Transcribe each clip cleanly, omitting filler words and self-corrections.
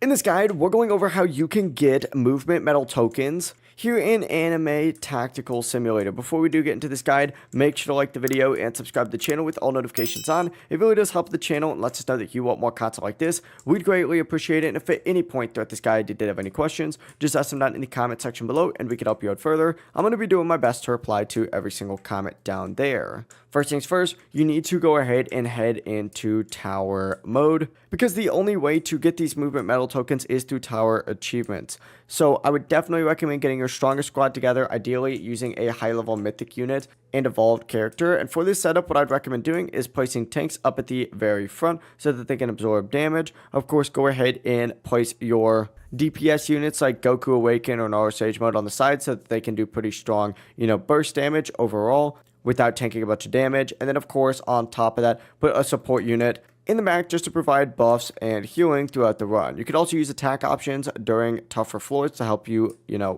In this guide, we're going over how you can get movement metal tokens here in Anime Tactical Simulator. Before we do get into this guide, make sure to like the video and subscribe to the channel with all notifications on. It really does help the channel and lets us know that you want more content like this. We'd greatly appreciate it, and if at any point throughout this guide you did have any questions, just ask them down in the comment section below and we can help you out further. I'm going to be doing my best to reply to every single comment down there. First things first, you need to go ahead and head into tower mode, because the only way to get these movement metal tokens is through tower achievements. So I would definitely recommend getting your strongest squad together, ideally using a high level mythic unit and evolved character. And for this setup, what I'd recommend doing is placing tanks up at the very front so that they can absorb damage. Of course, go ahead and place your DPS units like Goku Awaken or Naruto Sage Mode on the side so that they can do pretty strong, burst damage overall without tanking a bunch of damage. And then of course, on top of that, put a support unit in the back just to provide buffs and healing throughout the run. You could also use attack options during tougher floors to help you,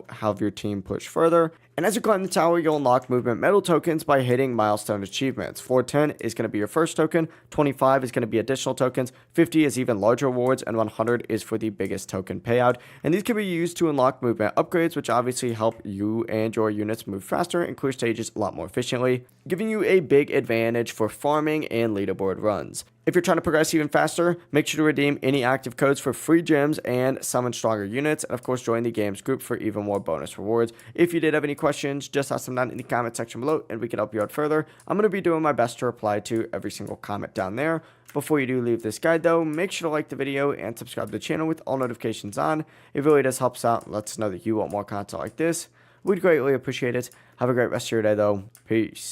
have your team push further. And as you climb the tower, you'll unlock movement metal tokens by hitting milestone achievements. Floor 10 is going to be your first token, 25 is going to be additional tokens, 50 is even larger rewards, and 100 is for the biggest token payout. And these can be used to unlock movement upgrades, which obviously help you and your units move faster and clear stages a lot more efficiently, giving you a big advantage for farming and leaderboard runs. If you're trying to progress even faster, make sure to redeem any active codes for free gems and summon stronger units, and of course join the games group for even more bonus rewards. If you did have any questions, just ask them down in the comment section below and we can help you out further. I'm going to be doing my best to reply to every single comment down there. Before you do leave this guide though, make sure to like the video and subscribe to the channel with all notifications on. It really does help us out and lets us know that you want more content like this. We'd greatly appreciate it. Have a great rest of your day though. Peace.